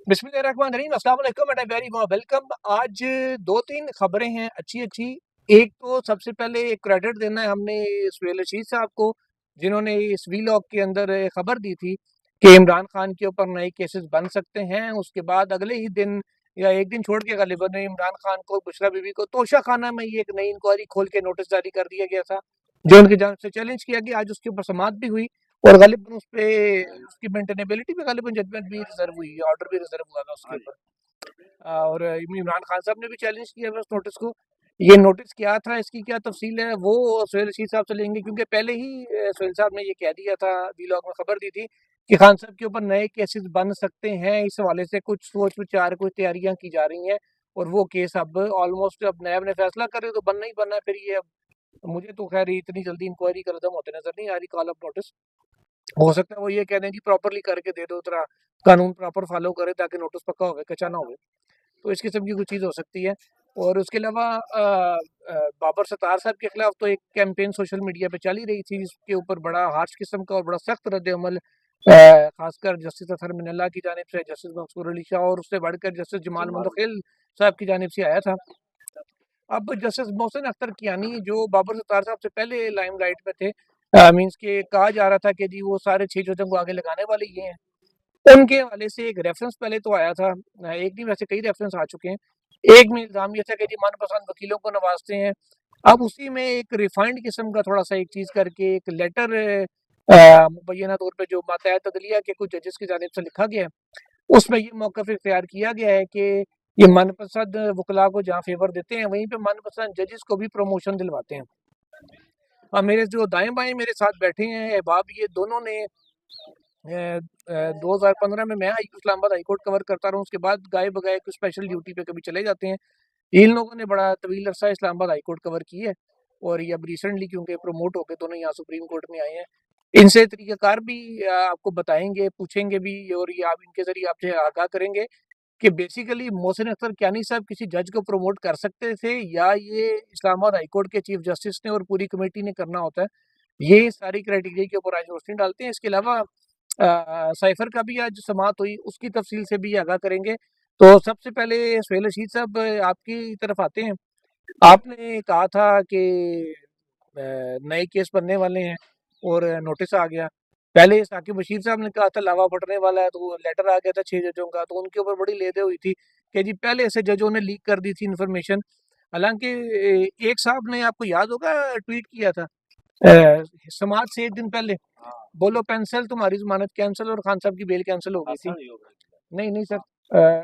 बिस्मिल्लाहिर्रहमानिर्रहीम, अस्सलाम वालेकुम एंड वेरी वेलकम। आज दो तीन खबरें हैं अच्छी अच्छी। एक तो सबसे पहले क्रेडिट देना है हमने सुहेल रशीद साहब को, जिन्होंने इस वीलॉग के अंदर खबर दी थी कि इमरान खान के ऊपर नए केसेस बन सकते हैं। उसके बाद अगले ही दिन या एक दिन छोड़ के गालिबन इमरान खान को, बुशरा बीबी को तोशा खाना में ये एक नई इंक्वायरी खोल के नोटिस जारी कर दिया गया था, जो उनकी जान से चैलेंज किया गया। आज उसके ऊपर समाअत भी हुई और गालिबन उस पे उसकी मेंटेनेबिलिटी पे गालिबन जजमेंट भी रिजर्व हुई, ऑर्डर भी रिजर्व हुआ था उसके ऊपर। और इमरान खान साहब ने भी चैलेंज किया है उस नोटिस को। ये नोटिस क्या था, इसकी क्या तफसील है, वो सुहेल रशीद साहब से लेंगे, क्योंकि पहले ही सुहेल साहब ने ये कह दिया था, वीलॉग में खबर दी थी कि खान साहब के ऊपर नए केसेस बन सकते हैं। इस हवाले से कुछ सोच विचार, कुछ तैयारियां की जा रही हैं और वो केस अब ऑलमोस्ट अब नया ने फैसला करे तो बनना ही बनना है। फिर ये अब मुझे तो खैर इतनी जल्दी इंक्वायरी का कदम होते नजर नहीं आ रही। कॉल ऑफ नोटिस हो सकता है वो ये कह दें जी प्रॉपरली करके दे दो, तरह कानून प्रॉपर फॉलो करे ताकि नोटिस पक्का हो, कच्चा ना हो। तो इस किस्म की कुछ चीज़ हो सकती है। और उसके अलावा बाबर सत्तार साहब के खिलाफ तो एक कैंपेन सोशल मीडिया पे चल ही रही थी, इसके ऊपर बड़ा हार्श किस्म का और बड़ा सख्त रद्द अमल खासकर जस्टिस अतहर मिनल्ला की जानिब से, जस्टिस मंसूर अली शाह और उससे बढ़कर जस्टिस जमाल मुंतकिल साहब की जानिब से आया था। अब जस्टिस मोहसिन अख्तर कियानी, जो बाबर सत्तार साहब से पहले लाइमलाइट में थे, मीन्स के कहा जा रहा था कि जी वो सारे 6 जजों को आगे लगाने वाले ये हैं। उनके हवाले से एक रेफरेंस पहले तो आया था, एक नहीं वैसे कई रेफरेंस आ चुके हैं। एक में इल्ज़ाम ये था कि जी मनपसंद वकीलों को नवाजते हैं। अब उसी में एक रिफाइंड किस्म का थोड़ा सा एक चीज़ करके एक लेटर मुबैना तौर पे जो मातहत अदलिया के कुछ जजेस की जानिब से लिखा गया है, उसमें ये मौक़िफ़ इख्तियार किया गया है कि ये मनपसंद वकला को जहाँ फेवर देते हैं, वहीं पे मनपसंद जजेस को भी प्रमोशन दिलवाते हैं। अब मेरे जो दाएँ-बाएँ मेरे साथ बैठे हैं अहबाब, ये दोनों ने 2015 में मैं इस्लामाबाद हाई कोर्ट कवर करता रहा हूँ, उसके बाद गाए-बगाए कुछ स्पेशल ड्यूटी पे कभी चले जाते हैं। इन लोगों ने बड़ा तवील अरसा इस्लामाबाद हाई कोर्ट कवर की है और ये अब रिसेंटली क्योंकि प्रमोट होके दोनों यहाँ सुप्रीम कोर्ट में आए हैं। इनसे तरीक़ाकार भी आपको बताएँगे, पूछेंगे भी और ये आप इनके ज़रिए आपसे आगाह करेंगे कि बेसिकली मोहसिन अख्तर कियानी साहब किसी जज को प्रमोट कर सकते थे या ये इस्लामाबाद हाई कोर्ट के चीफ जस्टिस ने और पूरी कमेटी ने करना होता है। ये सारी क्राइटेरिया के ऊपर आज रोशनी डालते हैं। इसके अलावा साइफर का भी आज समाअत हुई, उसकी तफसील से भी आगाह करेंगे। तो सबसे पहले सुहेल रशीद साहब आपकी तरफ आते हैं। आपने कहा था कि नए केस बनने वाले हैं और नोटिस आ गया। पहले साकिब बशीर साहब ने कहा था लावा फटने वाला है, तो लेटर आ गया था 6 जजों का, तो उनके ऊपर बड़ी ले-दे हुई थी कि जी पहले से जजों ने लीक कर दी थी इन्फॉर्मेशन। हालाँकि एक साहब ने, आपको याद होगा, ट्वीट किया था समाअत से 1 दिन पहले, बोलो पेंसिल तुम्हारी ज़मानत कैंसल, और खान साहब की बेल कैंसल हो गई थी। नहीं, नहीं सर,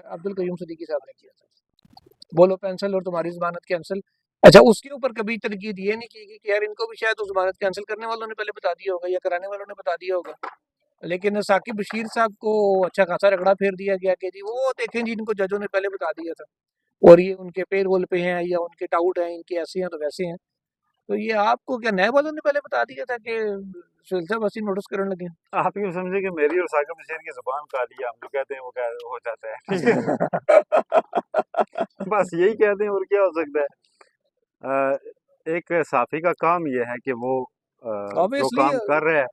अब्दुल कयूम सिद्दीकी साहब ने किया था। बोलो पेंसिल और तुम्हारी ज़मानत कैंसल। अच्छा, उसके ऊपर कभी तनकीद ये नहीं की कि यार इनको भी शायद उस ज़मानत कैंसल करने वालों ने पहले बता दिया होगा या कराने वालों ने बता दिया होगा। लेकिन साकिब बशीर साहब को अच्छा खासा रगड़ा फेर दिया गया कि जी वो देखें जी इनको जजों ने पहले बता दिया था और ये उनके पेरोल पे हैं या उनके टाउट हैं, इनके ऐसे हैं तो वैसे हैं। तो ये आपको क्या नए वालों ने पहले बता दिया था कि सुहेल साहब ऐसे नोटिस करने लगे? आप यूँ समझे कि मेरी और साकिब हुसैन की ज़ुबान काली है, हम जो कहते हैं वो हो जाता है, ठीक है? बस यही कहते हैं और क्या हो सकता है। एक सहाफ़ी का काम ये है कि वो जो ऑब्वियसली। काम कर रहा है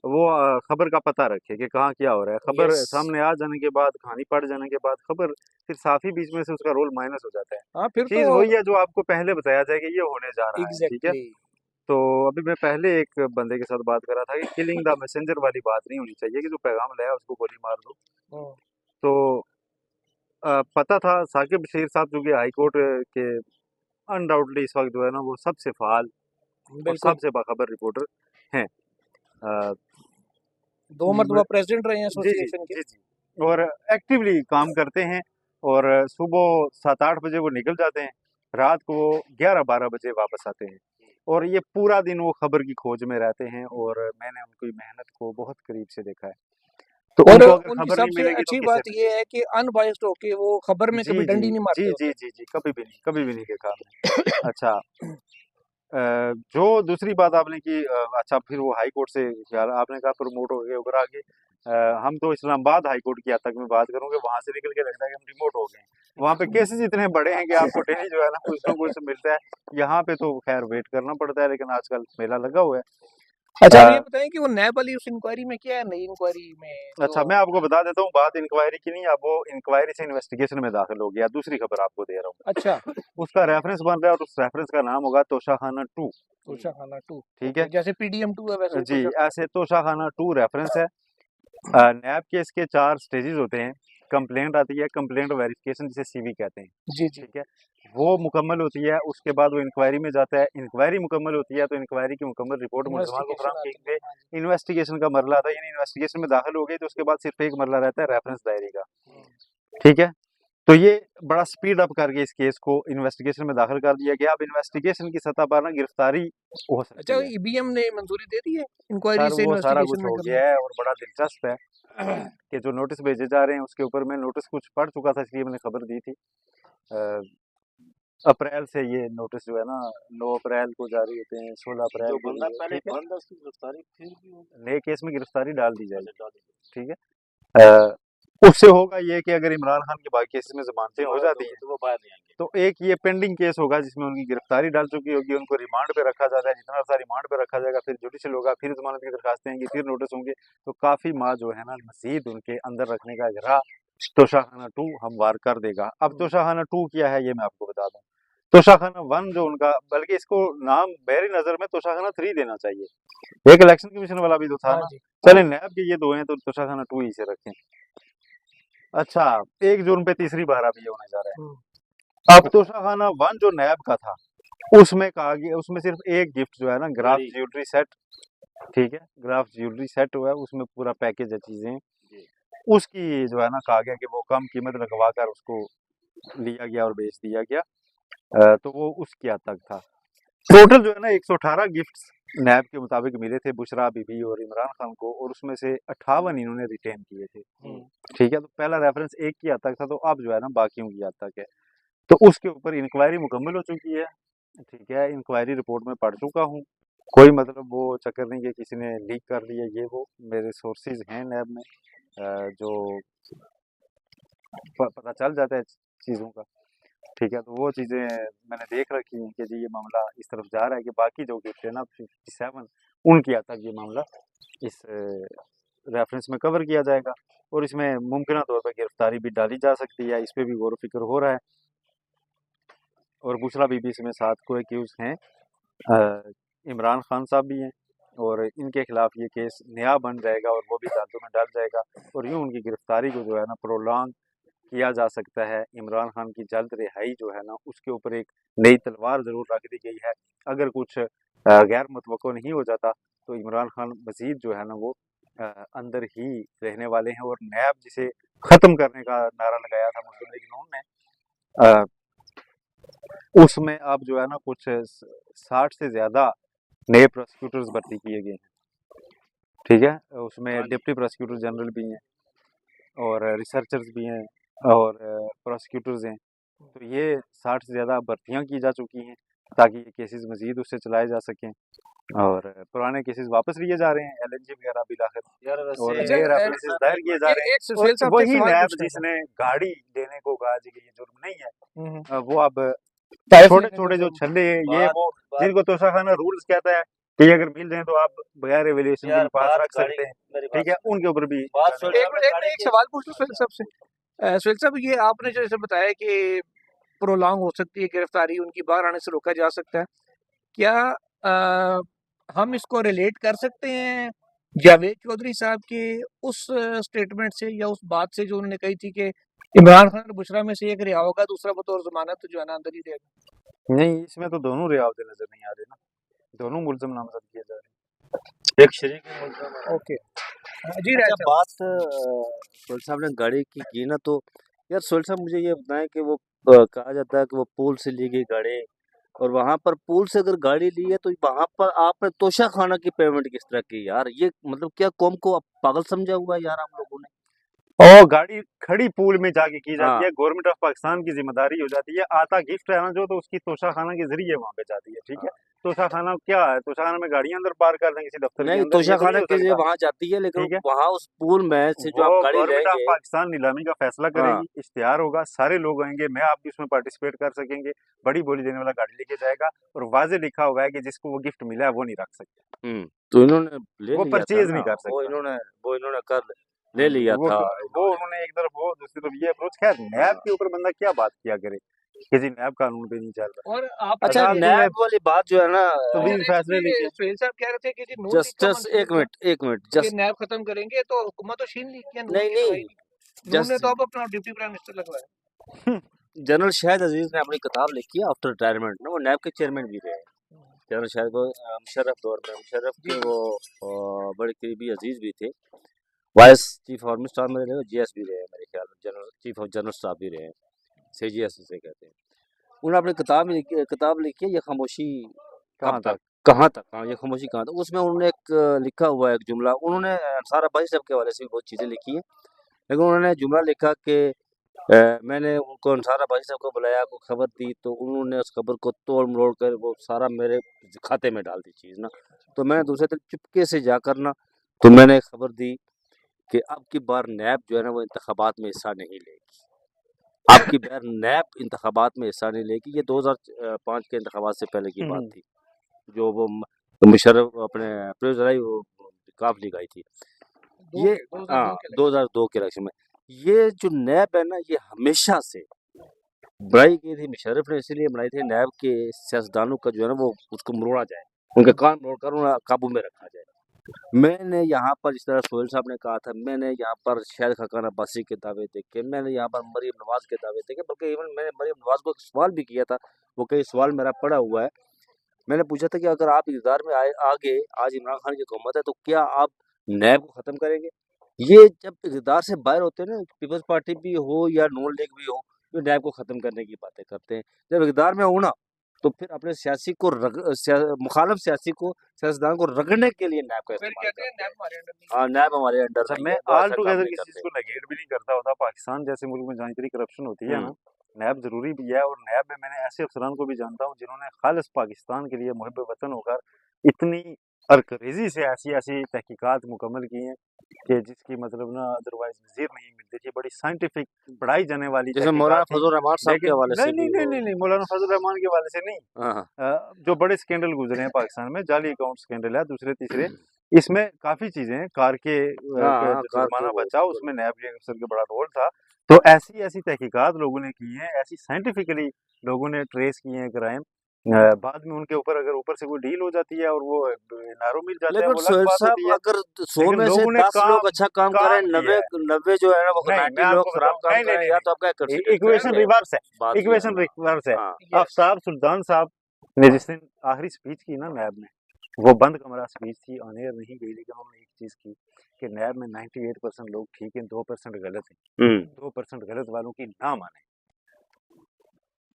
वो खबर का पता रखे कि कहाँ क्या हो रहा है। खबर यस। सामने आ जाने के बाद, कहानी पढ़ जाने के बाद खबर फिर सहाफ़ी बीच में से उसका रोल माइनस हो जाता है। हाँ, फिर तो चीज़ वही है जो आपको पहले बताया जाए कि ये होने जा रहा है, ठीक है? एग्ज़ैक्टली। तो अभी मैं पहले एक बंदे के साथ बात कर रहा था कि किलिंग द मैसेंजर वाली बात नहीं होनी चाहिए कि जो पैगाम लाया उसको गोली मार दो। हुँ, तो पता था साकिब बशीर साहब चूँकि हाई कोर्ट के अनडाउटली इस वक़्त जो है ना वो सबसे फ़ाल और बिल्कुल। सबसे बाखबर रिपोर्टर हैं। अ, 2 म मर्तबा प्रेज़िडेंट रहे हैं जी, जी, एसोसिएशन के। जी, जी। और एक्टिवली काम करते हैं और सुबह 7-8 बजे वो निकल जाते हैं, रात को 11-12 बजे वापस आते हैं और ये पूरा दिन वो खबर की खोज में रहते हैं और मैंने उनकी मेहनत को बहुत करीब से देखा है। तो और उनको अगर उनकी खबर नहीं सबसे मिलेगी तो अच्छी किसे बात ये मिलेगी? है कि अनबायस्ड होके वो खबर में जी, कभी जी। डंडी नहीं जी, मारते जी, होते। जी, जी, कभी भी नहीं देखा हमने। अच्छा, जो दूसरी बात आपने की, अच्छा फिर वो हाई कोर्ट से ख़ैर आपने कहा प्रमोट हो गए उभर आ गए। हम तो इस्लामाबाद हाई कोर्ट की हद तक मैं बात करूँगा, वहाँ से निकल के लगता है कि हम रिमोट हो गए हैं। वहाँ पे केसेज़ इतने बड़े हैं कि आपको डेली जो है ना कुछ मिलता है। यहाँ पे तो ख़ैर वेट करना पड़ता है लेकिन आजकल मेला लगा हुआ है। अच्छा, आप ये अ, बताएं कि वो नैब वाली उस इंक्वायरी में क्या है, नई इंक्वायरी में अच्छा, जो। मैं आपको बता देता हूँ, बात इंक्वायरी की नहीं, अब वो इंक्वायरी से इन्वेस्टिगेशन में दाखिल हो गया। दूसरी खबर आपको दे रहा अच्छा, हूँ, उसका रेफरेंस बन रहा है और उस रेफरेंस का नाम होगा तोशाखाना 2। तोशाखाना 2। ठीक है ओके, जैसे पीडीएम 2 है वैसे ही जी, तोशाखाना ऐसे तोशाखाना 2 रेफरेंस है। 2। नैब के इसके 4 स्टेजेस होते हैं। कंप्लेंट आती है, कंप्लेंट वेरिफिकेशन जिसे सीवी कहते हैं। जी जी। ठीक है, वो मुकम्मल होती है, उसके बाद वो इंक्वायरी में जाता है। इंक्वायरी मुकम्मल होती है तो इंक्वायरी की मुकम्मल रिपोर्ट मुलज़मा को फराहम इन्वेस्टिगेशन की आती है, हाँ जी। गई। इन्वेस्टिगेशन का मरला आता है, यानी इन्वेस्टिगेशन में दाखिल हो गई तो उसके बाद सिर्फ एक मरला रहता है, रेफरेंस दायरे का। ठीक है, तो ये बड़ा स्पीड अप करके इस केस को इन्वेस्टिगेशन में दाखिल कर दिया गया। अब इन्वेस्टिगेशन की सतह पर ना गिरफ्तारी हो अच्छा, सकती है। ईबीएम ने मंजूरी दे दी है इंक्वायरी सर से वो सारा इन्वेस्टिगेशन कुछ में हो करने गया है और बड़ा दिलचस्प है कि जो नोटिस भेजे जा रहे हैं उसके ऊपर मैं नोटिस कुछ पढ़ चुका था, इसलिए मैंने खबर दी थी। अ, अप्रैल से ये नोटिस जो है ना, 9 अप्रैल को जारी होते हैं, 16 अप्रैल जो को बंदा भी है। पहले ठीक है, बंद है उसकी गिरफ्तारी फिर भी होगी। नए केस में गिरफ्तारी डाल दी जाएगी। अच्छा डाल दी। ठीक है, उससे होगा ये कि अगर इमरान खान के बाकी केसेस में जमानतें हो दोबारा जाती दोगे हैं तो वो बाहर नहीं आएंगे। तो एक ये पेंडिंग केस होगा जिसमें उनकी गिरफ्तारी डाल चुकी होगी, उनको रिमांड पे रखा जाता है। जितना अर्सा रिमांड पे रखा जाएगा, फिर जुडिशल होगा, फिर जमानत की दरखास्तें आएंगी, फिर नोटिस होंगे, तो काफी माह जो है ना मजीद उनके अंदर रखने का इजरा तोशाखाना 2 हमवार कर देगा। अब में। तोशाखाना 2 क्या है ये मैं आपको बता दूं। तोशाखाना 1 जो उनका, बल्कि इसको नाम मेरी नजर में तोशाखाना 3 देना चाहिए। एक इलेक्शन कमीशन वाला भी तो था हाँ ना। जी। चले नैब के ये दो हैं तो तोशाखाना 2 ही से रखें। अच्छा, 1 जून पे तीसरी बार अब ये होने जा रहा हम्म, है। अब तोशाखाना 1 जो नैब का था उसमें कहा गया, उसमें सिर्फ एक गिफ्ट जो है ना, ग्राफ घड़ी ज्वेलरी सेट। ठीक है, ग्राफ ज्वेलरी सेट हुआ है, उसमें पूरा पैकेज है चीजें। जी। उसकी जो है ना कहा गया कि वो कम कीमत लगवा कर उसको लिया गया और बेच दिया गया। तो वो उसकी हद तक था। टोटल जो है ना 118 गिफ्ट्स नैब के मुताबिक मिले थे बुशरा बीबी और इमरान खान को, और उसमें से 58 इन्होंने रिटेन किए थे। ठीक है, तो पहला रेफरेंस एक की हद तक था, तो अब जो है ना बाकियों की हद तक है। तो उसके ऊपर इंक्वायरी मुकम्मल हो चुकी है। ठीक है, इंक्वायरी रिपोर्ट में पढ़ चुका हूँ। कोई मतलब वो चक्कर नहीं कि किसी ने लीक कर दिया, ये वो मेरे सोर्सेज हैं नैब में, जो पता चल जाता है चीज़ों का। ठीक है, तो वो चीज़ें मैंने देख रखी हैं कि जी ये मामला इस तरफ जा रहा है कि बाकी जो गिफ्ट है ना 57 उनकी हद तक ये मामला इस रेफरेंस में कवर किया जाएगा, और इसमें मुमकिन तौर पर गिरफ्तारी भी डाली जा सकती है। इस पर भी गौर फिक्र हो रहा है। और बुशरा बीबी इसमें 7 को एक्यूज हैं। अ, इमरान खान साहब भी हैं, और इनके खिलाफ ये केस नया बन जाएगा और वो भी अदालतों में डल जाएगा, और यूँ उनकी गिरफ्तारी को जो है ना प्रोलॉन्ग किया जा सकता है। इमरान खान की जल्द रिहाई जो है ना उसके ऊपर एक नई तलवार ज़रूर रख दी गई है। अगर कुछ गैर मुतवक्को नहीं हो जाता तो इमरान खान मज़ीद जो है ना वो अंदर ही रहने वाले हैं। और नैब जिसे ख़त्म करने का नारा लगाया था मुस्लिम लीग नून ने, अ, उसमें अब जो है ना कुछ 60 से ज़्यादा नए प्रोसिक्यूटर्स भर्ती किए गए हैं। ठीक है, उसमें हाँ जी। डिप्टी प्रोसिक्यूटर जनरल भी हैं और रिसर्चर्स भी हैं और प्रोसिक्यूटर्स हैं। तो ये 60 से ज़्यादा भर्तियाँ की जा चुकी हैं ताकि ये केसेस मज़ीद उससे चलाए जा सकें, और पुराने केसेस वापस लिए जा रहे हैं, एलएनजी वगैरह बिलाखिर, यार और वैसे अच्छा, नए रेफरेंसेस दायर किए जा रहे हैं। एक और सुहेल साहब से एक वही सवाल नैब पूछना था। जिसने गाड़ी देने को कहा जी कि ये जुर्म नहीं है, हम्म, वो अब टैरिफ छोटे लेने को छोटे जो जो। छल्ले हैं ये बात वो, बात जिनको तोशाखाना रूल्स कहता है कि अगर मिल जाए तो आप बगैर एवेल्यूएशन के यार भी पास बात रख गाड़ी सकते हैं। मेरी ठीक बात है, सुनो। उनके ऊपर भी बात जाने सुनो वाली एक आपने मिनट, गाड़ी एक के। सवाल पूछ लूं सुहेल अच्छा साहब से। सुहेल साहब, ये आपने जो जैसे बताया कि प्रोलॉन्ग हो सकती है गिरफ्तारी, उनकी बाहर आने से रोका जा सकता है, क्या अ, हम इसको रिलेट कर सकते हैं जावेद चौधरी साहब के उस स्टेटमेंट से या उस बात से जो उन्होंने कही थी कि इमरान खान और बुशरा में से एक रिहा होगा, दूसरा बतौर जमानत जो है ना अंदर ही रहेगा। नहीं, इसमें तो दोनों रियावते नजर नहीं आ रहे ना, दोनों मुलजम नामजद किए जा रहे एक शरीक मुल्ज़म है। ओके, जी राय अच्छा साहब। बात सोहेल साहब ने गाड़ी की ना, तो यार सोहेल साहब मुझे ये बताएं कि वो कहा जाता है कि वो पूल से ली गई गाड़ी, और वहां पर पूल से अगर गाड़ी ली है तो वहां पर आपने तोशा खाना की पेमेंट किस तरह की यार? ये मतलब क्या कौम को पागल समझा हुआ है यार आप लोगों ने? और गाड़ी खड़ी पूल में जाके की जाती हाँ है, गवर्नमेंट ऑफ पाकिस्तान की जिम्मेदारी हो जाती है। आता गिफ्ट है ना जो, तो उसकी तोशाखाना के जरिए वहां पे जाती है, ठीक है। हाँ। तोशाखाना क्या है, तोशाखाना में गाड़ियां अंदर पार कर दें किसी दफ्तर के नहीं, अंदर, ये तो नहीं तोशाखाना हो के लिए सकता, वहां जाती है, लेकिन ठीक है। वहां उस पूल में से जो वो आप गाड़ी गवर्नमेंट ऑफ लेंगे। पाकिस्तान नीलामी का फैसला हाँ। करेगी, इश्तिहार होगा, सारे लोग आएंगे, मैं आप भी उसमें पार्टिसिपेट कर सकेंगे, बड़ी बोली देने वाला गाड़ी लेके जाएगा, और वाजे लिखा हुआ है कि जिसको वो गिफ्ट मिला है वो नहीं रख सकते, तो इन्होंने ले वो लिया था परचेज ना, नहीं कर वो सकता। इन्होंने कर ले हाँ जी, लिया था वो इन्होंने। उन्होंने एक तरफ वो, दूसरी तरफ ये अप्रोच। खैर नैब के ऊपर बंदा क्या बात किया करे कि जी नैब कानून पे नहीं चल रहा। और आप अच्छा, अदालती में नैब वाली बात जो है ना, कह तवील रहे थे फैसले कि लीजिए। सुहेल साहब कह रहे थे कि जी नून लीग जस्ट का जस्ट मंसूर था एक मिनट कि जस्ट नैब खत्म करेंगे, तो हुकूमत तो छीन ली क्या, नून नहीं की तो है नहीं, ही नहीं। नून ने जस्ट तो अब अपना डिप्टी प्राइम मिनिस्टर लगवाया। जनरल शाहिद अजीज ने अपनी किताब लिखी है आफ्टर रिटायरमेंट ना, वो नैब के चेयरमैन भी रहे। जनरल शाहिद को मुशर्रफ दौर में, मुशर्रफ जी के जी। वो बड़े करीबी अजीज भी थे। Vice chief of army staff में रहे, जीएस भी रहे मेरे ख्याल में, general chief of general staff भी रहे, सीजीएस से कहते हैं। उन्होंने अपनी किताब लिखी है, ये खामोशी कब कहाँ तक तक? कहाँ तक, हाँ ये खामोशी कहाँ तक। उसमें उन्होंने एक लिखा हुआ है एक जुमला, उन्होंने सारा भाई साहब के हवाले से भी बहुत चीज़ें लिखी हैं, लेकिन उन्होंने जुमला लिखा कि मैंने उनको अंसार भाई साहब को बुलाया, को खबर दी, तो उन्होंने उस खबर को तोड़ मरोड़ कर वो सारा मेरे खाते में डाल दी चीज़ ना। तो मैंने दूसरे दिन चुपके से जाकर ना, तो मैंने खबर दी कि अब की बार नैब जो है ना वो इंतखाबात में हिस्सा नहीं लेगी। अब की बार नैब इंतखाबात में हिस्सा नहीं लेगी। ये 2005 के इंतखाबात से पहले की बात थी, जो वो मुशर्रफ अपने प्रेस वो काफ लीग आई थी। ये 2002 के 2002 के इलेक्शन में ये जो नैब है ना, ये हमेशा से बनाई गई थी। मुशर्रफ ने इसीलिए बनाई थी, नैब के सियासतदानों का जो है ना वो उसको मरोड़ा जाए, उनके कान मरोड़ कर उन्हें काबू में रखा जाए। मैंने यहाँ पर, जिस तरह सोहेल साहब ने कहा था, मैंने यहाँ पर शाहिद खाकान अब्बासी के दावे देखे, मैंने यहाँ पर मरीम नवाज के दावे देखे, बल्कि इवन मैंने मरीम नवाज को एक सवाल भी किया था, वो कई सवाल मेरा पड़ा हुआ है। मैंने पूछा था कि अगर आप इक़्तिदार में आगे आज इमरान खान की हुकूमत है, तो क्या आप नैब को ख़त्म करेंगे? ये जब इक़्तिदार से बाहर होते हैं ना, पीपल्स पार्टी भी हो या नून लीग भी हो, तो नैब को ख़त्म करने की बातें करते हैं। जब इक़्तिदार में हो ना, तो फिर अपने सियासी को मुखालिफ सियासी को, सियासतदान को रगड़ने के लिए नैब का फिर इस्तेमाल कहते हैं करते हैं। नैब हमारे अंडर नहीं हाँ, नैब हमारे अंडर अच्छा, नहीं मैं है, वो ऑल ऐसा काम टुगेदर नहीं किसी चीज करते। को नेगेट भी नहीं करता होता। पाकिस्तान जैसे मुल्क में जहाँ इतनी करप्शन होती है ना, हम्म नैब जरूरी भी है, और नैब में मैंने ऐसे अफसरान को भी जानता हूँ जिन्होंने खालिस पाकिस्तान के लिए मुहिब वतन होकर इतनी अरकरेजी से ऐसी ऐसी तहकीकात मुकम्मल की हैं कि जिसकी मतलब ना अदरवाइज नज़ीर नहीं मिलती थी। बड़ी साइंटिफिक पढ़ाई जाने वाली जैसे तहकीकात मौलाना थी। फजल रहमान साहब के लेकिन हवाले से नहीं नहीं भी नहीं वो। नहीं नहीं, मौलाना फजल रहमान के हवाले से नहीं। हाँ जो बड़े स्कैंडल गुजरे हैं पाकिस्तान में, जाली अकाउंट स्कैंडल है, दूसरे तीसरे, इसमें काफी चीजें हैं। कार के हाँ, जो कार जुर्माना तो बचा उसमें नैब के अफसर का बड़ा रोल था। तो ऐसी ऐसी तहकीकात लोगों ने की हैं, ऐसी साइंटिफिकली लोगों ने ट्रेस किए हैं क्राइम। बाद में उनके ऊपर अगर ऊपर से कोई डील हो जाती है और वो नारों मिल जाता है, लेकिन वो अलग सोहेल बात होती साहब, है। अगर 100 लेकिन में से लोगों ने 10 लोग अच्छा काम करें, काम किया 90 है। 90 जो है ना वो नहीं, मैं 90 लोग आपको खराब बताऊं, काम नहीं नहीं करें, नहीं या तो आपका नहीं, कंसिडर इक्वेशन करेंगे रिवर्स है, बात जो है। इक्वेशन रिवर्स है। हाँ यस। आफ्ताब सुल्तान साहब ने जिस दिन आखिरी स्पीच की ना नैब में, वो बंद कमरा स्पीच थी, ऑन एयर नहीं गई, लेकिन उन्होंने एक चीज की कि नैब में 98% लोग ठीक हैं, 2% गलत हैं, 2% गलत वालों की ना माने।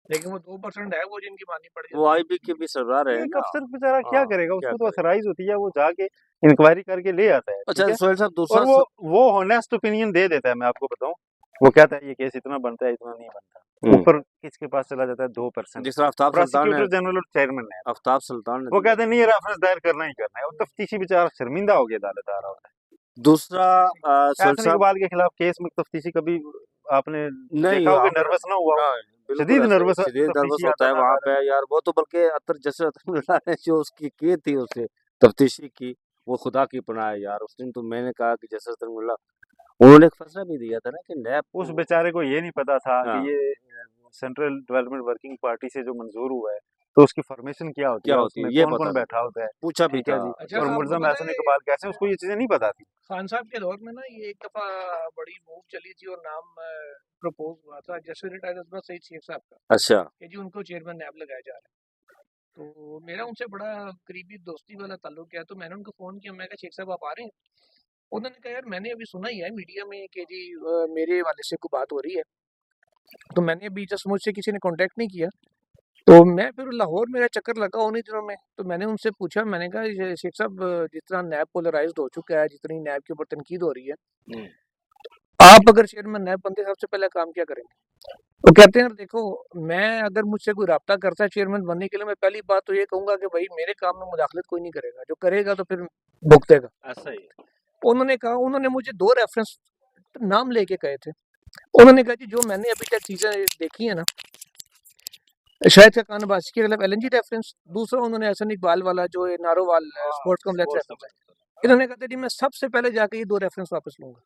लेकिन वो 2% है वो जिनकी मानी पड़ वो जाती है। आईबी के भी सरदार है एक ना। अफसर बेचारा क्या हाँ, करेगा, क्या उसको तो करें। अथराइज होती है, वो जाके इंक्वायरी करके ले आता है, ठीक अच्छा है। सोहेल साहब, और दूसरा वो ऑनेस्ट ओपिनियन दे देता है। मैं आपको बताऊं, वो कहता है ये केस इतना बनता है, इतना नहीं बनता। ऊपर किसके पास चला जाता है? 2%। जिस तरह आफ्ताब सुल्तान ने प्रोसिक्यूटर जनरल और चेयरमैन है, आफ्ताब सुल्तान ने वो दिया। कहते हैं नहीं, ये रेफरेंस दायर करना ही करना है, और तफ्तीशी बेचारा शर्मिंदा हो गया अदालत आ रहा होता है। दूसरा सोहेल एहसन साहब, इकबाल के खिलाफ केस में तफ्तीशी कभी आपने नहीं देखा होगा, आपने, नर्वस ना हुआ हो? हाँ बिल्कुल शदीद ऐसे नर्वस शदीद नर्वस तफ्तीशी होता आता है था वहां अदालत पे में। यार। वो तो बल्कि जैसे ने जो उसकी की थी उसे तफ्तीशी की, वो खुदा की पनाह है यार। उस दिन तो मैंने कहा कि जैसे उन्होंने एक फैसला भी दिया था ना कि नैब उस को। बेचारे को ये नहीं पता था कि हाँ, ये सेंट्रल डेवलपमेंट वर्किंग पार्टी से जो मंजूर हुआ है, तो उसकी फॉर्मेशन क्या होती क्या है, होती है उसमें ये कौन बता कौन दो, बैठा होता है, पूछा भी ठीक था। है जी। अच्छा, और आपको मुल्ज़म पता एहसन है इकबाल कैसे, उसको ये चीजें नहीं पता थी। खान साहब के दौर में ना ये एक दफा बड़ी मूव चली थी और नाम प्रपोज हुआ था जस्टिस रिटायर्ड अजमत सईद शेख साहब का अच्छा, कि जी उनको चेयरमैन नैब लगाया जा रहा है। तो मेरा उनसे बड़ा करीबी दोस्ती वाला ताल्लुक है, तो मैंने उनको फ़ोन किया, मैं कहा शेख साहब आप आ रहे हैं? उन्होंने कहा यार मैंने अभी सुना ही है मीडिया में कि जी मेरे वाले से कोई बात हो रही है। तो मैंने अभी जस्ट मुझसे किसी ने कांटेक्ट नहीं किया। तो मैं फिर लाहौर मेरा चक्कर लगा उन्हीं दिनों में, तो मैंने उनसे पूछा, मैंने कहा ये शेख साहब जिस तरह नैब पोलराइज्ड हो चुका है, जितनी नैब के ऊपर तनकीद हो रही है, आप अगर चेयरमैन नैब बनते सबसे पहले काम क्या करेंगे? वो कहते हैं देखो, मैं अगर मुझसे कोई राब्ता करता है चेयरमैन बनने के लिए, मैं पहली बात तो ये कहूंगा कि भाई मेरे काम में मुदाखलत कोई नहीं करेगा, जो करेगा तो फिर भुगतेगा। ऐसा ही उन्होंने कहा, उन्होंने मुझे 2 रेफरेंस नाम लेके कहे थे। उन्होंने कहा जी जो मैंने अभी तक चीजें देखी है ना, शायद का कान बासी के खिलाफ एलएनजी रेफरेंस, दूसरा उन्होंने हसन इकबाल वाला जो ये नारोवाल स्पोर्ट्स कॉम्प्लेक्स रेफरेंस है। इन्होंने कहा था जी मैं सबसे पहले जाके ये 2 रेफरेंस वापस लूंगा।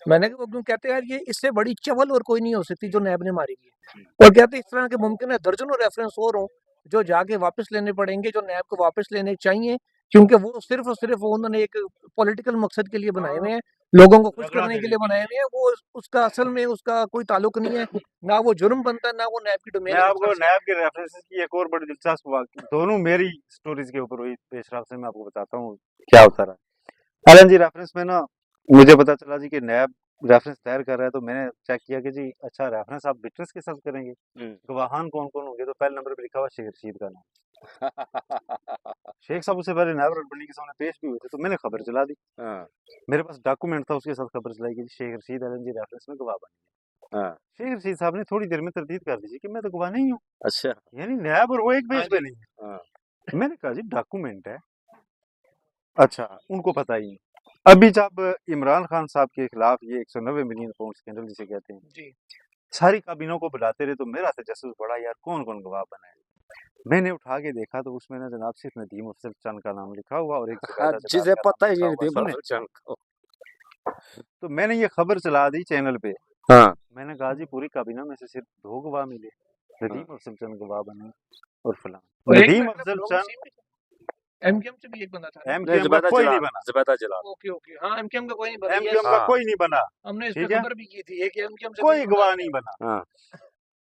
मैंने कहा क्यों? कहते हैं यार ये इससे बड़ी चवल और कोई नहीं हो सकती जो नैब ने मारी है। और कहते इस तरह के मुमकिन है दर्जनों रेफरेंस और हों जो जाके वापस लेने पड़ेंगे, जो नैब को वापस लेने चाहिए, क्योंकि वो सिर्फ और सिर्फ उन्होंने एक पॉलिटिकल मकसद के लिए बनाए हुए हैं, लोगों को खुश झगड़ा करने के देने लिए के बनाए लिए। हुए हैं। वो उसका असल में उसका कोई ताल्लुक नहीं है, ना वो जुर्म बनता है, ना वो नैब की डोमेन मैं है। आपको नैब के रेफरेंसेस की एक और बड़ी दिलचस्प बात, दोनों मेरी स्टोरीज के ऊपर हुई पेशराफ से, मैं आपको बताता हूँ क्या होता रहा। एलएनजी रेफरेंस में ना मुझे पता चला जी कि नैब रेफरेंस दायर कर रहा है, तो मैंने चेक किया कि जी अच्छा रेफरेंस आप विटनेस के साथ करेंगे, गवाहान कौन कौन होंगे, तो पहले नंबर पे लिखा हुआ शेख रशीद का नाम। शेख साहब उससे पहले नैब रडबली के सामने पेश भी हुए थे, तो मैंने खबर चला दी। मेरे पास डॉक्यूमेंट था, उसके साथ खबर चलाई कि शेख रशीद एलएनजी रेफरेंस में गवाह बने। शेख रशीद साहब ने थोड़ी देर में तरदीद कर दी कि मैं तो गवाह नहीं हूँ, अच्छा यानी नैब और वो एक हाँ पेज पे जी। नहीं है। मैंने कहा जी डॉक्यूमेंट है। अच्छा, उनको पता ही नहीं। अभी जब इमरान खान साहब के खिलाफ ये 190 मिलियन पाउंड स्कैंडल जिसे कहते हैं, जी सारी काबीनों को बुलाते रहे, तो मेरा तजस्सुस बढ़ा यार कौन कौन गवाह बना है। मैंने उठा के देखा तो उसमें ना जनाब सिर्फ नदीम अफजल चंद का नाम लिखा हुआ और एक जुबैदा जलाल जिसे का नाम पता ही लिखा नहीं हुआ। थी सुने, बफरचंद को। तो मैंने ये खबर चला दी चैनल पे। हाँ मैंने कहा जी पूरी काबीना में से सिर्फ 2 गवाह मिले, नदीम अफजल चंद गवाह बने और फलां। और एक नदीम मिनट में अफजल लोग चंद, वसीम भी था। एमकेएम से भी एक बंदा था ना? नहीं एमकेएम का जुबैदा कोई नहीं जलाल, बना, जुबैदा जलाल। ओके ओके, हाँ एमकेएम का कोई नहीं बना, एमकेएम यस। का हाँ कोई नहीं बना, हमने इस पे ठीक है, खबर भी की थी, एक एमकेएम से कोई कोई बंदा गवाह नहीं नहीं आया। बना। हाँ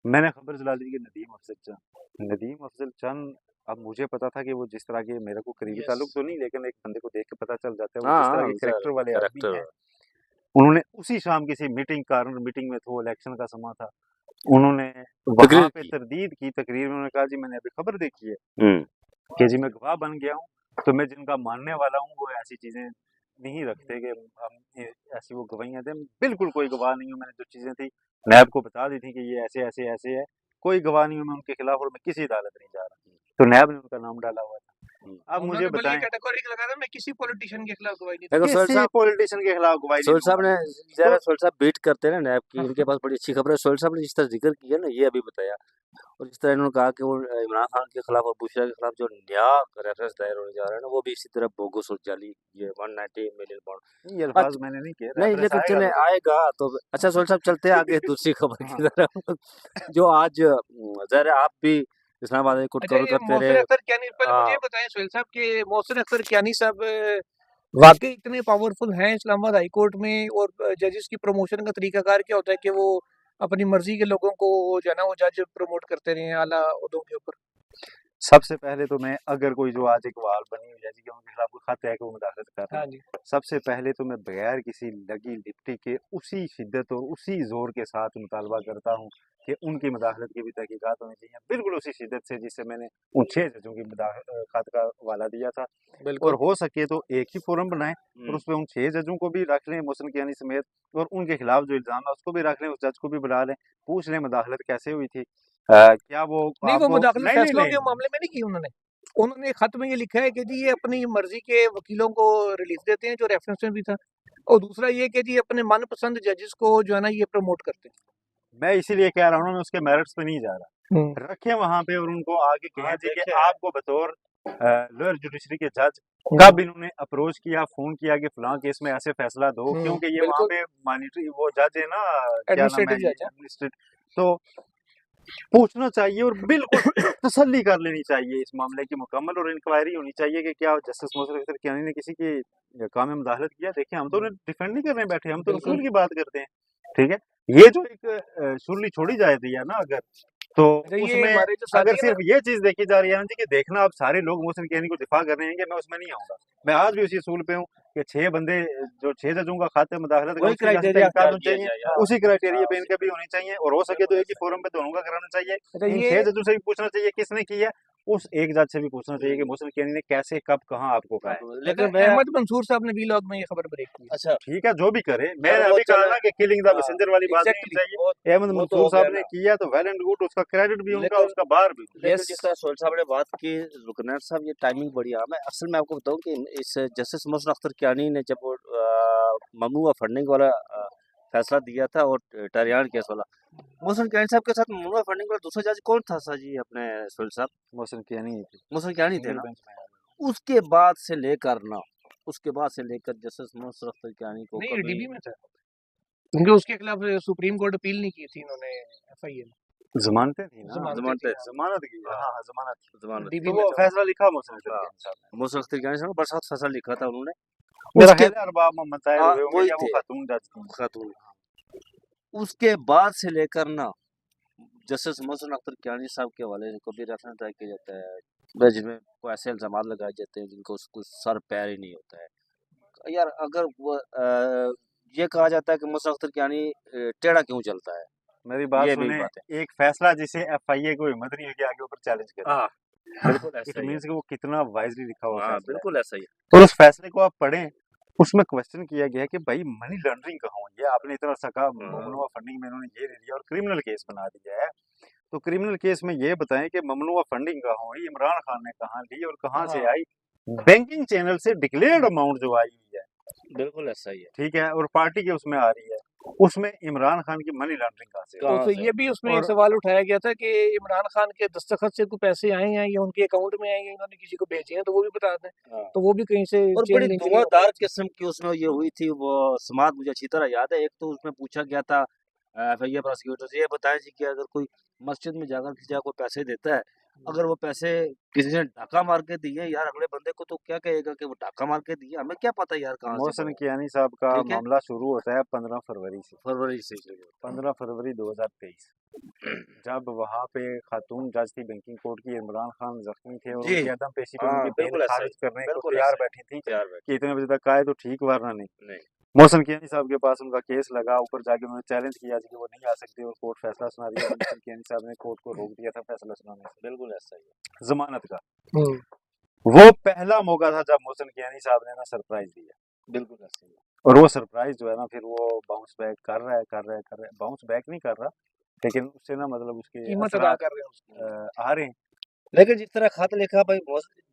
मैंने खबर चला दी कि नदीम अफजल चंद, नदीम अफजल चंद। अब मुझे पता था कि वो जिस तरह के, मेरे को करीबी ताल्लुक यस तो नहीं, लेकिन एक बंदे को देख के पता चल जाता है वो हाँ जिस तरह हाँ, के सर कैरेक्टर वाले आदमी करेक्टर हैं। उन्होंने उसी शाम किसी मीटिंग, कार्नर मीटिंग में थे, वो इलेक्शन का समा था, उन्होंने वहां तकरीर पे की। तरदीद की। तकरीर में उन्होंने कहा जी मैंने अभी खबर देखी है हम्म कि जी मैं गवाह बन गया हूँ, तो मैं जिनका मानने वाला हूँ वो ऐसी चीजें नहीं रखते कि हम ऐसी वो गवाहियां दें। बिल्कुल कोई गवाह नहीं हूँ, मैंने जो चीजें थी नैब को बता दी थी कि ये ऐसे ऐसे ऐसे है, कोई गवाह नहीं हूँ मैं उनके खिलाफ, और मैं किसी अदालत नहीं जा रहा। तो नैब ने उनका नाम डाला हुआ था। अब मुझे उन्होंने भले ये बताएं, कैटेगरी लगा था मैं किसी पॉलिटिशियन के खिलाफ गवाही नहीं देखो दूंगा। सोहेल किसी साहब, पॉलिटिशियन के खिलाफ गवाही नहीं सोहेल साहब दूंगा। ने तो जरा सोहेल साहब बीट करते हैं ना नैब की, इनके पास बड़ी अच्छी खबर है। सोहेल साहब ने जिस तरह जिक्र किया ना, ये अभी बताया, और जिस तरह इन्होंने कहा कि वो इमरान खान के खिलाफ और बुशरा के खिलाफ जो नया रेफरेंस दायर होने जा रहा है ना, वो भी इसी तरह बोगस और जाली, ये 190 मिलियन पाउंड। ये अल्फाज अच्छा मैंने नहीं किए, नहीं, रेफरेंस लेकिन आएगा चले तो आएगा तो अच्छा। सोहेल साहब चलते हैं आगे दूसरी खबर हाँ। की तरफ, जो आज ज़ाहिर है आप भी इस्लामाबाद हाई कोर्ट अच्छा, कवर ये करते मोहसिन रहे। अख्तर कियानी, पहले मुझे हाँ ये बताएं सोहेल साहब कि मोहसिन अख्तर कियानी साहब वाकई इतने पावरफुल हैं इस्लामाबाद हाई कोर्ट में, और जजेस की प्रमोशन का तरीकाकार क्या होता है कि वो अपनी मर्जी के लोगों को जो है ना वो जज प्रमोट करते रहे हैं आला ओहदों के ऊपर? सबसे पहले तो मैं, अगर कोई जो आज एक वाल बनी हुई है जी कि उनके खिलाफ कोई खत है कि वो मुदाखलत कर रहे हाँ हैं, जी, सबसे पहले तो मैं बगैर किसी लगी लिपटी के उसी शिद्दत और उसी जोर के साथ मुतालबा करता हूँ कि उनकी मुदाखलत की भी तहकीकात होनी चाहिए, बिल्कुल उसी शिद्दत से जिससे मैंने उन 6 जजों की खत का हवाला दिया था। और बिल्कुल। हो सके तो एक ही फोरम बनाएं और उसमें उन 6 जजों को भी रख लें, मोहसिन कियानी समेत, और उनके खिलाफ जो इल्ज़ाम है उसको भी रख लें, उस जज को भी बुला लें, पूछ लें मुदाखलत कैसे हुई थी, क्या वो नहीं, वो आपको, मुदाखलत नहीं नहीं फैसलों नहीं के मामले में नहीं की उन्होंने। उन्होंने खत में ये लिखा है कि जी ये अपनी मर्जी के वकीलों को रिलीफ देते हैं, जो रेफरेंस में भी था, और दूसरा ये कि जी अपने मनपसंद जजेस को जो है ना ये प्रमोट करते हैं। मैं इसीलिए कह रहा हूँ ना, मैं उसके मेरिट्स पे नहीं जा रहा। हम्म, रखें वहां पे और उनको आगे हाँ कहें जी कि देखे आपको बतौर लोअर जुडिशरी के जज हम्म, कब इन्होंने अप्रोच किया, फोन किया कि फलां केस में ऐसे फैसला दो, क्योंकि ये वहां बिल्कुल। पे मॉनिटरी वो जज है ना, क्या नाम है एडमिनिस्ट्रेटिव ये, जज है। एडमिनिस्ट्रेट, तो पूछना चाहिए और बिल्कुल तसल्ली कर लेनी चाहिए इस मामले की मुकम्मल, और इंक्वायरी होनी चाहिए कि क्या जस्टिस मोहसिन अख्तर कियानी ने किसी की काम में मुदाखलत किया। देखिए हम तो उन्हें डिफेंड नहीं करने बैठे, हम तो बिल्कुल। रसूल की बात करते हैं, ठीक है। ये जो एक सुरली छोड़ी जाती है ना अगर, तो अच्छा, ये उसमें हमारे जो अगर साथी है ना, सिर्फ ये चीज देखी जा रही है ना जी कि देखना आप सारे लोग मोहसिन कियानी को दिफा कर रहे हैं, कि मैं उसमें नहीं आऊंगा। मैं आज भी उसी असूल पे हूँ कि 6 बंदे, जो 6 जजों का खाते मुदाखलत का वही उसकी जैसे क्राइटेरिया तहकीकात अख्तियार होनी किया चाहिए, जाए। उसी क्राइटेरिया हाँ पे उसी इनके भी होनी चाहिए, और हो सके तो एक ही फोरम पे दोनों का कराना चाहिए। अच्छा इन ये 6 जजों से भी पूछना चाहिए किसने की है, उस एक जज से भी पूछना चाहिए कि मोहसिन कियानी ने कैसे कब कहाँ आपको कहा है। लेकिन लेकिन मैं अहमद मंसूर साहब ने वीलॉग में ये खबर ब्रेक की है। अच्छा ठीक है, जो भी करे, यार मैंने वो अभी कहा चले ना कि किलिंग द हाँ मैसेंजर वाली बात नहीं एग्जैक्टली चाहिए। वो अहमद वो तो मंसूर हो साहब गया ने ना। किया तो वेल एंड गुड, उसका क्रेडिट भी उनका, लेकिन उसका बार भी। लेकिन यस जिस तरह सोहेल साहब ने बात की रुकनैन साहब, ये टाइमिंग बढ़िया। मैं असल में आपको बताऊं कि इस जस्टिस मोहसिन अख्तर कियानी ने जब वो ममनुआ फंडिंग वाला फैसला दिया था और टरियान केस वाला, मोहसिन कियानी साहब के साथ ममनुआ फंडिंग वाला दूसरा जज कौन था सर जी अपने सोहेल साहब? मोहसिन कियानी ही थे, मोहसिन कियानी थे सिंगल ना। बेंच में। उसके बाद से लेकर ना, उसके बाद से लेकर जस्टिस मोहसिन अख्तर कियानी को नहीं, कभी डीबी में था, क्योंकि उसके खिलाफ सुप्रीम कोर्ट अपील नहीं की थी इन्होंने, एफआईए में जमानतें थी ना, जमानतें जमानत थी, हाँ, जमानत की, हाँ हाँ हाँ जमानत की। जमानत डीबी तो में वो था। फैसला लिखा मोहसिन हाँ कियानी साहब ने। मोहसिन अख्तर कियानी साहब ने बरसात फैसला लिखा था उन्होंने। मेरा उसके ख्याल है अरबाब मोहम्मद ताहिर हुए होंगे वही या वो थे खातून जज थी। खातून। उसके बाद से लेकर ना जस्टिस मोहसिन अख्तर कियानी साहब के हवाले से कभी रेफरेंस ट्राई किया जाता है जिसमें कोई ऐसे इल्जाम लगाए जाते हैं जिनको उसको सर पैर ही नहीं होता है। यार अगर वो ये कहा जाता है कि मोहसिन अख्तर कियानी टेढ़ा क्यों चलता है, मेरी बात ये भी सुने, बात है। एक फैसला जिसे एफआईए को हिम्मत नहीं है कि आगे ऊपर चैलेंज करे। हाँ बिल्कुल इट ऐसा ही है। मींस कि वो कितना वाइजली लिखा हुआ हाँ फैसला है। बिल्कुल ऐसा ही है। और उस फैसले को आप पढ़ें, उसमें क्वेश्चन किया गया है कि भाई मनी लॉन्ड्रिंग कहाँ हुई है, आपने इतना सका हाँ ममनुआ फंडिंग में इन्होंने ये ले लिया और क्रिमिनल केस बना दिया है। तो क्रिमिनल केस में ये बताएं कि ममनुआ फंडिंग कहाँ हुई, इमरान खान ने कहाँ ली और कहाँ से हाँ, आई, बैंकिंग चैनल से डिक्लेयर्ड अमाउंट जो आई हुई है, बिल्कुल ऐसा ही है। ठीक है, और पार्टी के उसमें आ रही है, उसमें इमरान खान की मनी लॉन्ड्रिंग कहाँ से हुई। कहाँ तो से? ये भी उसमें एक और सवाल उठाया गया था कि इमरान खान के दस्तखत से कोई पैसे आए हैं या उनके अकाउंट में आए हैं, इन्होंने किसी को भेजे हैं, तो वो भी बता दें। हाँ। तो वो भी कहीं से और चेन बड़ी लिंकिंग हो धुआंधार पाई। किस्म की उसमें ये हुई थी वो समात, मुझे अच्छी तरह याद है। एक तो उसमें पूछा गया था एफआईए प्रोसिक्यूटर से, ये बताया जी कि अगर कोई मस्जिद में जाकर किसी को पैसे देता है, अगर वो पैसे किसी ने डाका मार के दिए, यार अगले बंदे को तो क्या कहेगा कि वो डाका मार के दिए, हमें क्या पता यार कहाँ से मोहसिन पड़ा। कियानी साहब का ठीक है, मामला शुरू होता है 15 फरवरी से, फरवरी से 15 फरवरी 2023, जब वहाँ पे खातून जज थी बैंकिंग कोर्ट की, इमरान खान जख्मी थे और जी उनकी अदम पेशी पे हाँ उनकी बेल बिल्कुल ऐसा ही, खारिज करने को बिल्कुल तैयार ऐसा बैठी थी ही, तैयार बैठे कि इतने बजे तक आए तो ठीक, वरना नहीं। नहीं। मोहसिन कियानी साहब के पास उनका केस लगा, ऊपर जाके उन्होंने चैलेंज किया कि वो नहीं आ सकते और कोर्ट फैसला सुना दिया। तो मोहसिन कियानी साहब ने कोर्ट को रोक दिया था फैसला सुनाने से, बिल्कुल ऐसा ही है। जमानत का। हम्म, वो पहला मौका था जब मोहसिन कियानी साहब ने ना सरप्राइज दिया, बिल्कुल ऐसा ही है। और वो सरप्राइज जो है ना फिर वो बाउंस बैक कर रहा है, बाउंस बैक नहीं कर रहा, लेकिन उससे ना मतलब उसके कीमत अदा असरात कर रहे हैं उसकी। आ रहे हैं। लेकिन जिस तरह खत लिखा भाई,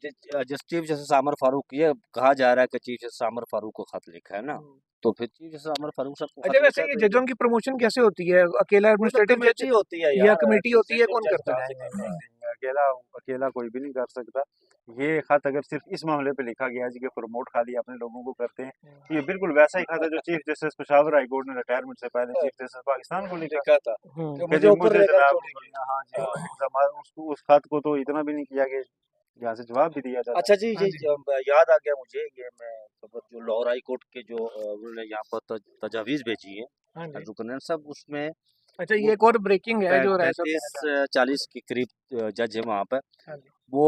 चीफ जस्टिस आमर फारूक, ये कहा जा रहा है कि चीफ जस्टिस आमर फारूक को खत लिखा है ना, तो फिर चीफ जस्टिस आमर फारूक साहब को अच्छा, खत वैसे लिखा है ये तो जजों की प्रमोशन कैसे होती है? अकेला वो तो एडमिनिस्ट्रेटिव कमेटी जज होती है या यार, कमेटी होती है? कौन एडमिनिस्ट्रेटिव जज करता का है? नहीं, अकेला अकेला कोई भी नहीं कर सकता। ये खत अगर सिर्फ इस मामले पे लिखा गया है जी कि प्रमोट खाली अपने लोगों को करते हैं, तो ये बिल्कुल वैसा ही खत है जो chief justice Peshawar high court ने रिटायरमेंट से पहले चीफ जस्टिस पाकिस्तान को लिखा लिखा था हम्म, कि कि मुझे जी ऊपर मुझे लेकर जनाब, छोड़ेंगे। हाँ जी, हाँ। उसको उस खत को तो इतना भी नहीं किया कि यहाँ से जवाब भी दिया जाता। अच्छा जी, हाँ ये जी, याद आ गया मुझे, ये मैं खबर जो लाहौर हाई कोर्ट के जो उन्होंने यहाँ पर तजावीज़ भेजी है हाँ जी। रुकनैन साहब, उसमें अच्छा, वो ये एक और ब्रेकिंग है जो राय साहब कहना 35 चाह रहे 40 के करीब जज है वहाँ पर। हैं। हाँ जी। वो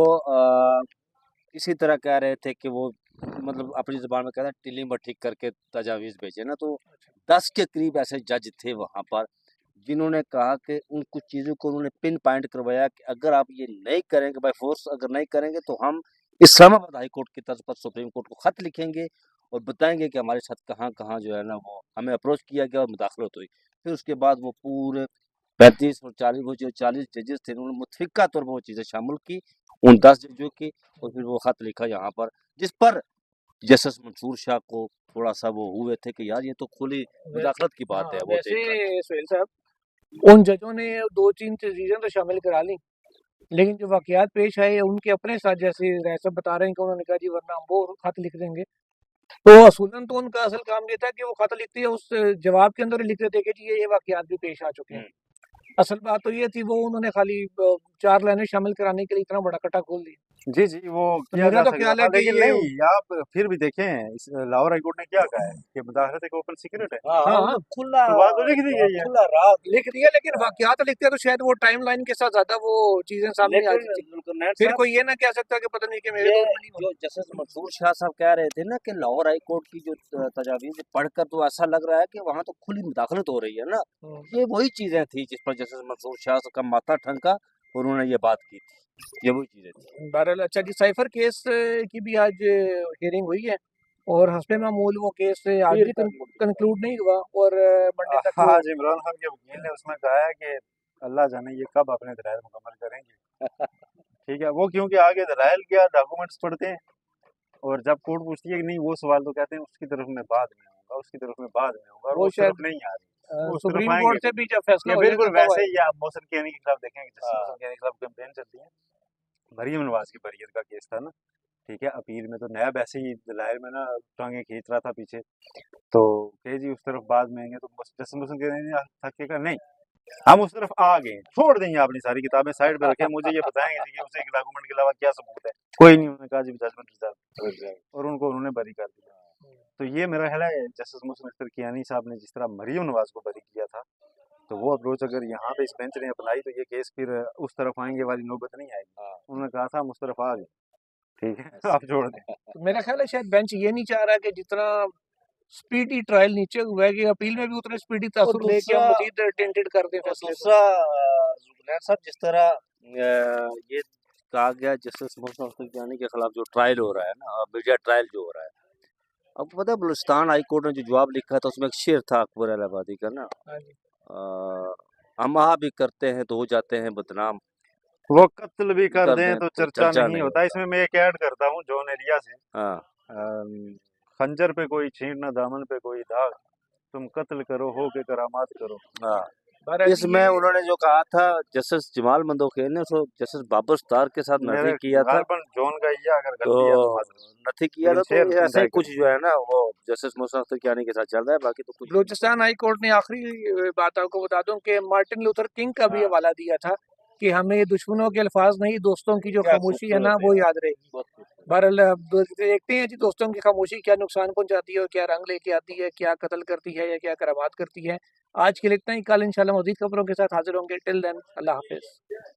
इसी तरह कह रहे थे कि वो मतलब अपनी ज़ुबान में कह रहे हैं टिल्ली मट्ठी करके तजावीज़ भेजे ना, तो 10 के करीब ऐसे जज थे वहाँ पर जिन्होंने कहा कि उन कुछ चीज़ों को उन्होंने पिन पॉइंट करवाया कि अगर आप ये नहीं करेंगे बाय फोर्स, अगर नहीं करेंगे तो हम इस्लामाबाद हाई कोर्ट की तरफ पर सुप्रीम कोर्ट को खत लिखेंगे और बताएंगे कि हमारे साथ कहाँ-कहाँ जो है ना वो हमें अप्रोच किया गया और मुदाखलत हुई। फिर उसके बाद वो पूरे 35 और 40 वो जो 40 जजेस थे उन्होंने मुतफ़िक़ा तौर पर वो चीज़ें शामिल की, उन 10 जजों की, और फिर वो खत लिखा यहाँ पर, जिस पर जस्टिस मंसूर शाह को थोड़ा-सा वो हुए थे कि यार ये तो खुली मुदाखलत की बात हाँ, है वो वैसे देखकर। सुहेल साहब, उन जजों ने 2-3 चीज़ें तो शामिल करा ली, लेकिन जो वाक़यात पेश आए उनके अपने साथ, जैसे राय साहब बता रहे हैं कि उन्होंने कहा जी वरना हम वो खत लिख देंगे। तो असूलन तो उनका असल काम ये था कि वो खत लिखते हैं, उस जवाब के अंदर ही लिख देते कि जी ये वाक़यात भी पेश आ चुके हैं। असल बात तो ये थी, वो उन्होंने खाली 4 लाइनें शामिल कराने के लिए इतना बड़ा कट्टा खोल दिया। जी, जी, वो तो किया मेरा जा तो सकता ख्याल था, है कि लेकिन ये नहीं, आप फिर भी देखें इस लाहौर हाई कोर्ट ने क्या कहा है कि मुदाखलत एक ओपन सीक्रेट है, हाँ, हाँ, हाँ, हाँ, वो खुला तो बात तो लिख दी गई है। खुला राह लिख दिया, लेकिन वाक़यात लिखते तो शायद वो टाइमलाइन के साथ ज़्यादा वो चीज़ें सामने आ लेकिन जाती। रुकनैन फिर साहब, कोई ये ना कह सकता कि पता नहीं कि मेरे ये दौर में नहीं हुआ। जो जस्टिस मंसूर शाह साहब कह रहे थे ना कि लाहौर हाई कोर्ट की जो तजावीज़ पढ़कर तो ऐसा लग रहा है कि वहाँ तो खुली मुदाखलत हो रही है ना, हुँ। ये वही चीज़ें थी जिस पर जस्टिस मंसूर शाह का माथा ठनका और उन्होंने ये बात की थी, ये वही चीज़ें थी। बहरहाल अच्छा जी, साइफर केस की भी आज हियरिंग हुई है और हस्बे मामूल वो केस आज भी कंक्लूड नहीं हुआ और मंडे तक वो आज इमरान खान के वकील ने उसमें कहा है कि अल्लाह जाने ये कब अपने दलाइल मुकम्मल करेंगे। ठीक है, वो क्योंकि आगे दलाइल क्या डॉक्यूमेंट्स पढ़ते हैं और जब कोर्ट पूछती है कि नहीं वो सवाल, तो कहते हैं उसकी तरफ में बाद में आऊंगा, उसकी तरफ में बाद में आऊंगा, और वो वो उस तरफ शायद नहीं आ रही, वो उस तरफ सुप्रीम आएंगे कोर्ट से भी। भी जब फैसला ये हो बिल्कुल जाएगा तब वैसे आएगा। ही आप मोहसिन कहनी के खिलाफ देखेंगे, जस्टिस मोहसिन कहनी के खिलाफ कैंपेन चलती है, मरीम नवाज की बरियत का केस था ना। ठीक है, अपील में तो नया वैसे ही दलाइल में ना टांगे खींच रहा था पीछे, तो कहे जी उस तरफ बाद में आएंगे, तो जस्टिस मोहसिन कहने थकेगा नहीं, हम उस तरफ आ गए, छोड़ देंगे अपनी सारी किताबें साइड पे रखें, मुझे ये बताएंगे जी कि उसे एक डॉक्यूमेंट के अलावा क्या सबूत है, कोई नहीं। उन्होंने कहा जी जजमेंट रिजर्व, और उनको उन्होंने बरी कर दिया। तो ये मेरा ख्याल है जस्टिस मोहसिन अख्तर कियानी साहब ने जिस तरह मरीम नवाज को बरी किया था, तो वो अप्रोच अगर यहाँ पे इस बेंच ने अपनाई तो ये केस फिर उस तरफ आएंगे वाली नौबत नहीं आएगी। उन्होंने कहा था हम उस तरफ आ गए, ठीक है आप छोड़ दें। तो मेरा ख्याल है शायद बेंच ये नहीं चाह रहा कि जितना स्पीडी ट्रायल नीचे हुआ है कि अपील में भी उतने स्पीडी और तासुर लेके हम दूसरा मजीद टेंटेड कर दें और फैसले को। दूसरा जुबैर साहब, जिस तरह ये कहा गया जस्टिस मोहसिन अख्तर कियानी के खिलाफ जो ट्रायल हो रहा है ना, मीडिया ट्रायल जो हो रहा है, आपको पता है बलूचिस्तान हाई कोर्ट ने जो जवाब लिखा था उसमें एक शेर था अकबर इलाहाबादी का ना, हाँ जी। हम भी करते हैं तो हो जाते हैं बदनाम, वो कत्ल भी कर कर दें दें तो तो चर्चा चर्चा नहीं नहीं होता। होता। इसमें मैं एक ऐड करता हूँ जॉन एलिया से, हाँ अम, खंजर पे कोई छींटना, दामन पे कोई दाग, तुम कत्ल करो हो के करामात करो। हाँ, बहरहाल इसमें ये उन्होंने जो कहा था जस्टिस जमाल मंदोखेर ने उसको जस्टिस बाबर स्टार के साथ मेरे नथी किया था, गालबन जॉन का ये अगर तो गलती है तो माजरत, नथी किया लेकिन था, तो शेर ये ऐसा ही इंतहा कुछ करें। जो है ना वो जस्टिस मोहसिन अख्तर कियानी के साथ चल रहा है, बाकी तो कुछ नहीं। बलूचिस्तान हाई कोर्ट ने आखिरी बात आपको बता दूं कि मार्टिन लूथर किंग का भी हाँ, हवाला दिया था कि हमें दुश्मनों के अल्फाज नहीं, दोस्तों की जो क्या खामोशी है ना खूबसूरत है वो यार, याद रहेगी। बहुत खूबसूरत। बहरहाल अब देखते हैं जी दोस्तों की खामोशी क्या नुकसान पहुंचाती है और क्या रंग लेके आती है, क्या कत्ल करती है या क्या करामात करती है। आज के लिए इतना ही, कल इंशाल्लाह मज़ीद खबरों के साथ हाजिर होंगे। टिल देन अल्लाह हाफिज़।